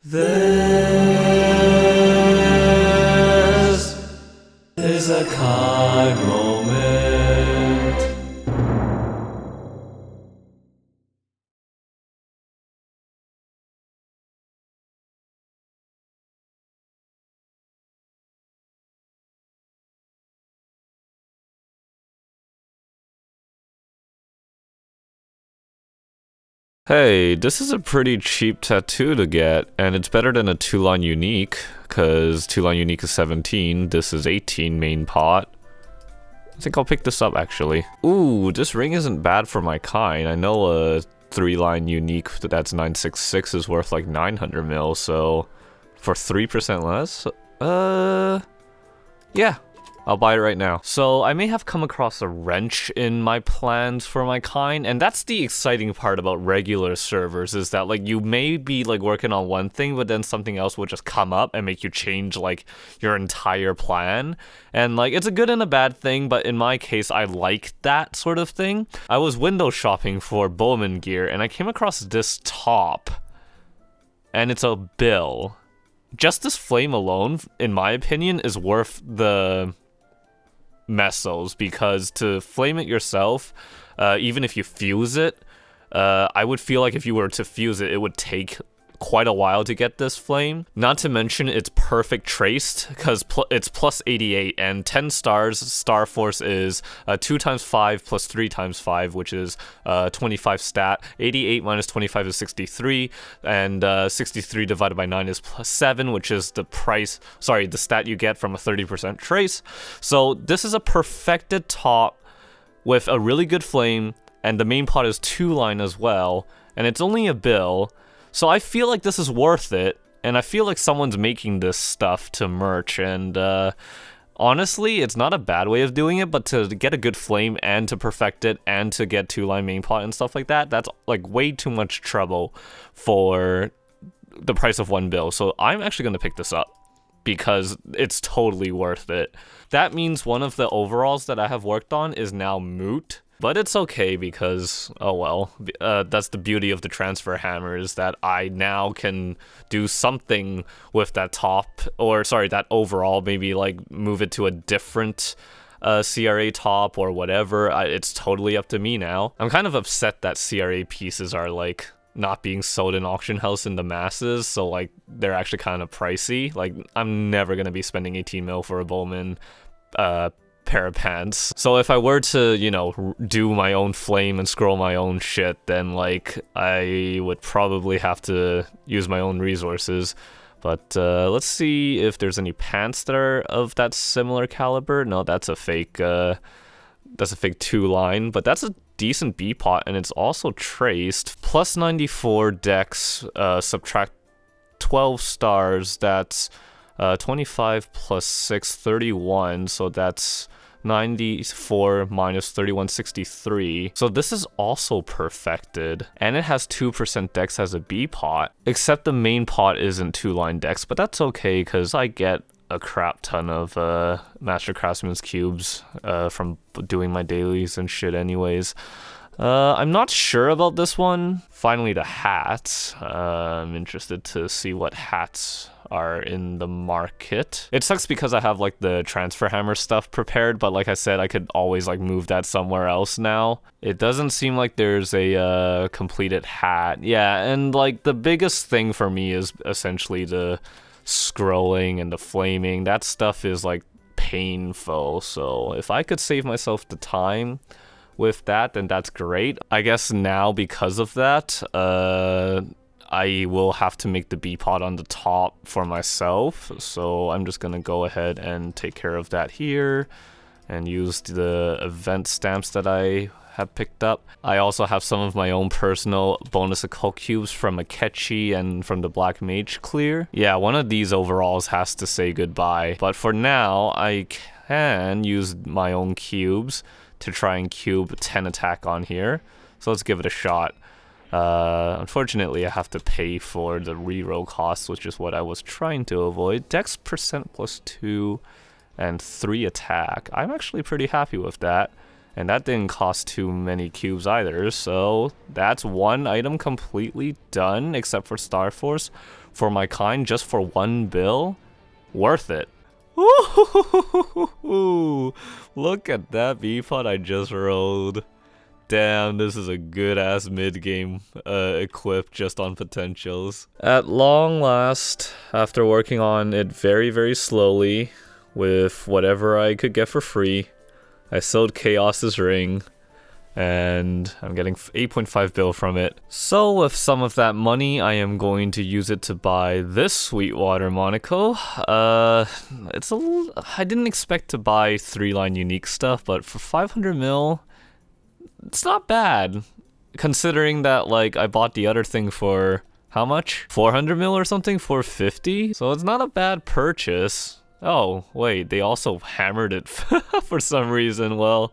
This is a Kain moment. Hey, this is a pretty cheap tattoo to get, and it's better than a 2-line unique, because 2-line unique is 17, this is 18 main pot. I think I'll pick this up, actually. Ooh, this ring isn't bad for my kind. I know a 3-line unique that's 966 is worth like 900 mil, so for 3% less, yeah. I'll buy it right now. So I may have come across a wrench in my plans for my kind, and that's the exciting part about regular servers, is that like you may be like working on one thing, but then something else will just come up and make you change like your entire plan. And like it's a good and a bad thing, but in my case I like that sort of thing. I was window shopping for bowman gear and I came across this top, and it's a bill. Just this flame alone, in my opinion, is worth the mesos, because to flame it yourself, even if you fuse it, I would feel like if you were to fuse it, it would take quite a while to get this flame. Not to mention it's perfect traced, because it's plus 88, and 10 stars, star force is 2 times 5 plus 3 times 5, which is 25 stat. 88 minus 25 is 63, and 63 divided by 9 is plus 7, which is the stat you get from a 30% trace. So this is a perfected top with a really good flame, and the main pot is 2-line as well, and it's only a bill. So I feel like this is worth it, and I feel like someone's making this stuff to merch, and honestly, it's not a bad way of doing it, but to get a good flame and to perfect it and to get 2-line main pot and stuff like that, that's like way too much trouble for the price of one bill. So I'm actually going to pick this up because it's totally worth it. That means one of the overalls that I have worked on is now moot. But it's okay because, oh well, that's the beauty of the transfer hammer, is that I now can do something with that top, or sorry, that overall, maybe like move it to a different CRA top or whatever. It's totally up to me now. I'm kind of upset that CRA pieces are like not being sold in auction house in the masses, so like they're actually kind of pricey. Like I'm never gonna be spending 18 mil for a Bowman pair of pants. So if I were to, you know, do my own flame and scroll my own shit, then like I would probably have to use my own resources. But let's see if there's any pants that are of that similar caliber. No, that's a fake 2-line, but that's a decent B pot, and it's also traced. Plus 94 dex, subtract 12 stars, that's 25 plus 6, 31, so that's 94 minus 3163. So this is also perfected, and it has 2% dex as a B pot, except the main pot isn't 2-line dex, but that's okay because I get a crap ton of Master Craftsman's cubes from doing my dailies and shit anyways. I'm not sure about this one. Finally, the hats. I'm interested to see what hats are in the market. It sucks because I have like the transfer hammer stuff prepared, but like I said, I could always like move that somewhere else now. It doesn't seem like there's a completed hat. Yeah, and like the biggest thing for me is essentially the scrolling and the flaming. That stuff is like painful, so if I could save myself the time with that, then that's great. I guess now because of that, I will have to make the B pot on the top for myself, so I'm just gonna go ahead and take care of that here and use the event stamps that I have picked up. I also have some of my own personal bonus occult cubes from Akechi and from the Black Mage clear. Yeah, one of these overalls has to say goodbye, but for now I can use my own cubes to try and cube 10 attack on here, so let's give it a shot. Unfortunately, I have to pay for the reroll costs, which is what I was trying to avoid. Dex percent plus 2 and 3 attack. I'm actually pretty happy with that. And that didn't cost too many cubes either, so that's one item completely done, except for Star Force. for my kind just for 1 bill, worth it. Ooh, look at that B-pot I just rolled. Damn, this is a good-ass mid-game equip just on potentials. At long last, after working on it very, very slowly, with whatever I could get for free, I sold Chaos's ring, and I'm getting 8.5 bill from it. So with some of that money, I am going to use it to buy this Sweetwater Monaco. I didn't expect to buy 3-line unique stuff, but for 500 mil, it's not bad. Considering that, like, I bought the other thing for, how much? 400 mil or something? 450? So it's not a bad purchase. Oh, wait, they also hammered it for some reason. Well,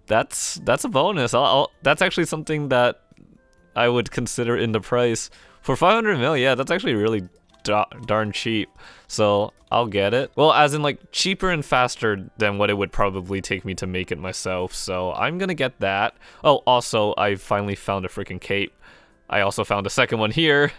that's a bonus. That's actually something that I would consider in the price. For 500 mil, yeah, that's actually really darn cheap. So I'll get it. Well, as in like cheaper and faster than what it would probably take me to make it myself. So I'm gonna get that. Oh, also, I finally found a freaking cape. I also found a second one here.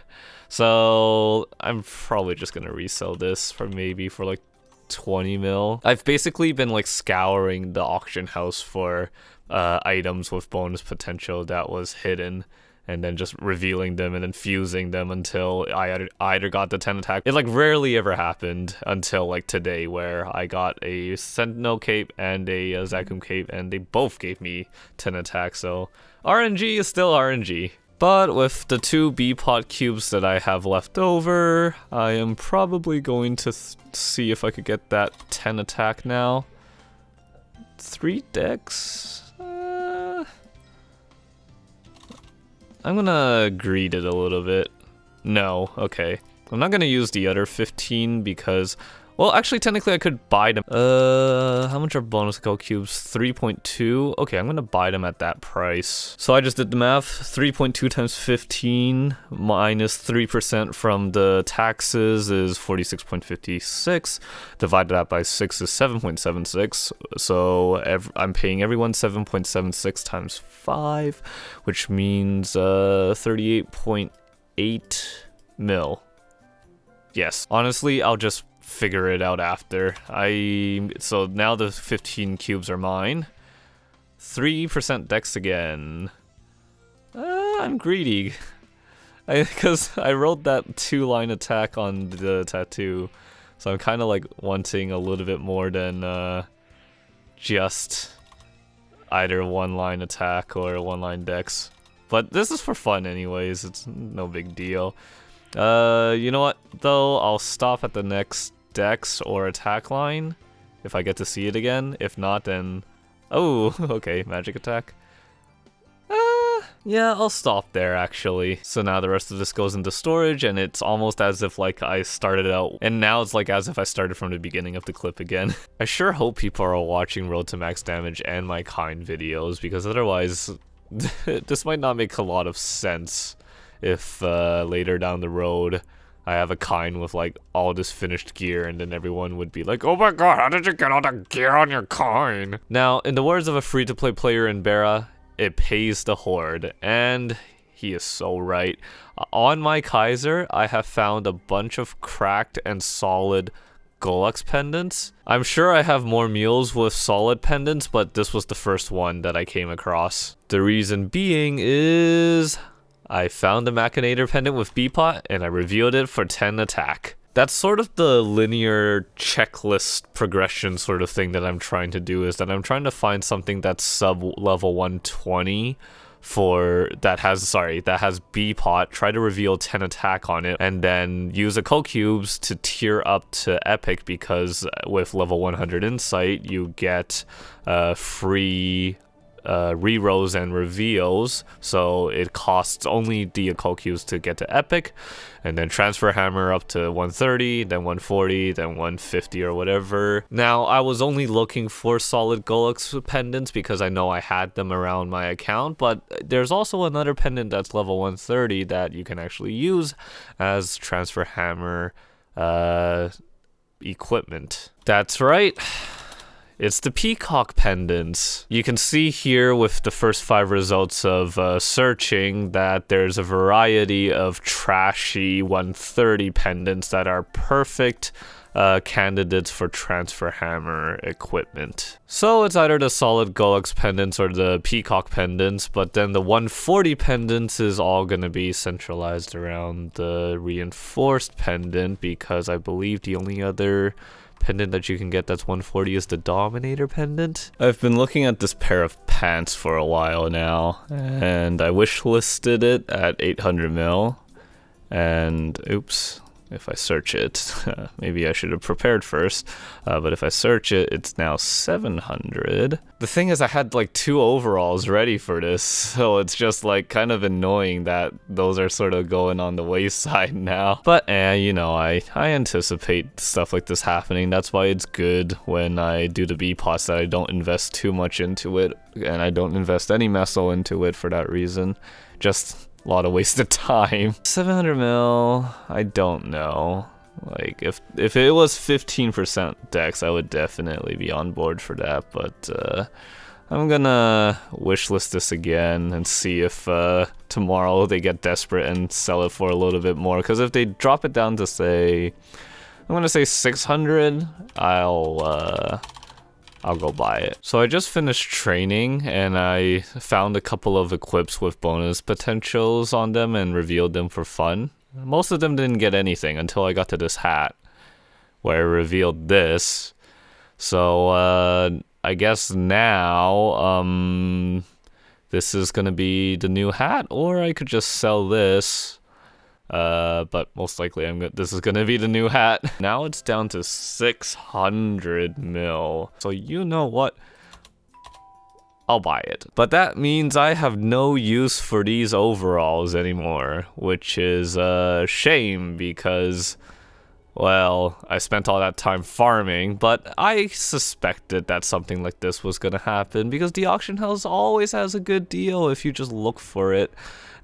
So I'm probably just gonna resell this for maybe for like 20 mil. I've basically been like scouring the auction house for items with bonus potential that was hidden, and then just revealing them and then fusing them until I either got the 10 attack. It like rarely ever happened until like today, where I got a Sentinel cape and a Zakum cape, and they both gave me 10 attack. So RNG is still RNG. But with the 2 B-pot cubes that I have left over, I am probably going to see if I could get that 10 attack now. 3 decks? I'm gonna greed it a little bit. No, okay. I'm not gonna use the other 15 because, well, actually, technically I could buy them. How much are bonus gold cubes? 3.2. Okay, I'm gonna buy them at that price. So I just did the math. 3.2 times 15 minus 3% from the taxes is 46.56. Divided that by 6 is 7.76. So I'm paying everyone 7.76 times 5, which means 38.8 mil. Yes, honestly, I'll just figure it out after. So now the 15 cubes are mine. 3% dex again. I'm greedy. Because I rolled that 2-line attack on the tattoo. So I'm kind of like wanting a little bit more than just either 1-line attack or 1-line dex. But this is for fun anyways, it's no big deal. You know what, though? I'll stop at the next dex or attack line if I get to see it again. If not, then... Oh, okay, magic attack. Yeah, I'll stop there, actually. So now the rest of this goes into storage, and it's almost as if, like, I started out... And now it's like as if I started from the beginning of the clip again. I sure hope people are watching Road to Max Damage and my Kain videos, because otherwise, this might not make a lot of sense. If later down the road I have a Kain with like all this finished gear, and then everyone would be like, oh my god, how did you get all that gear on your Kain? Now, in the words of a free-to-play player in Bera, it pays the horde, and he is so right. On my Kaiser, I have found a bunch of cracked and solid Golux pendants. I'm sure I have more mules with solid pendants, but this was the first one that I came across. The reason being is... I found a Machinator pendant with B-pot, and I revealed it for 10 attack. That's sort of the linear checklist progression sort of thing that I'm trying to do, is that I'm trying to find something that's sub-level 120 that has B-pot, try to reveal 10 attack on it, and then use a co-cubes to tier up to epic, because with level 100 insight, you get free... rerolls and reveals, so it costs only the occult cubes to get to epic, and then transfer hammer up to 130, then 140, then 150 or whatever. Now, I was only looking for solid Golux pendants because I know I had them around my account, but there's also another pendant that's level 130 that you can actually use as transfer hammer equipment. That's right. It's the peacock pendants. You can see here with the first 5 results of searching that there's a variety of trashy 130 pendants that are perfect candidates for transfer hammer equipment. So it's either the solid Golex pendants or the peacock pendants, but then the 140 pendants is all gonna be centralized around the reinforced pendant, because I believe the only other pendant that you can get that's 140 is the Dominator pendant. I've been looking at this pair of pants for a while now, and I wish listed it at 800 mil, and oops, if I search it, maybe I should have prepared first, but if I search it, it's now 700. The thing is, I had like 2 overalls ready for this, so it's just like kind of annoying that those are sort of going on the wayside now. But you know, I anticipate stuff like this happening. That's why it's good when I do the B-pots that I don't invest too much into it, and I don't invest any meso into it for that reason. Just a lot of wasted time. 700 mil, I don't know. Like, if it was 15% dex, I would definitely be on board for that, but I'm gonna wishlist this again and see if tomorrow they get desperate and sell it for a little bit more, because if they drop it down to, say, I'm gonna say 600, I'll go buy it. So I just finished training and I found a couple of equips with bonus potentials on them and revealed them for fun. Most of them didn't get anything until I got to this hat where I revealed this. So I guess now this is gonna be the new hat, or I could just sell this. But most likely this is gonna be the new hat. Now it's down to 600 mil. So you know what? I'll buy it. But that means I have no use for these overalls anymore, which is a shame because, well, I spent all that time farming, but I suspected that something like this was gonna happen because the auction house always has a good deal if you just look for it.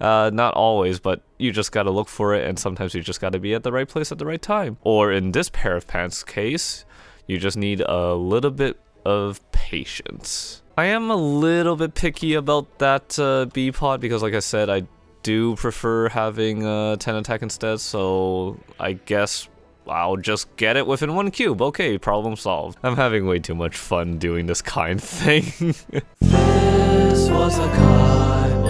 Not always, but you just gotta look for it, and sometimes you just gotta be at the right place at the right time. Or in this pair of pants case, you just need a little bit of patience. I am a little bit picky about that B-pot because, like I said, I do prefer having 10 attack instead, so I guess I'll just get it within 1 cube. Okay, problem solved. I'm having way too much fun doing this kind thing. This was a Kain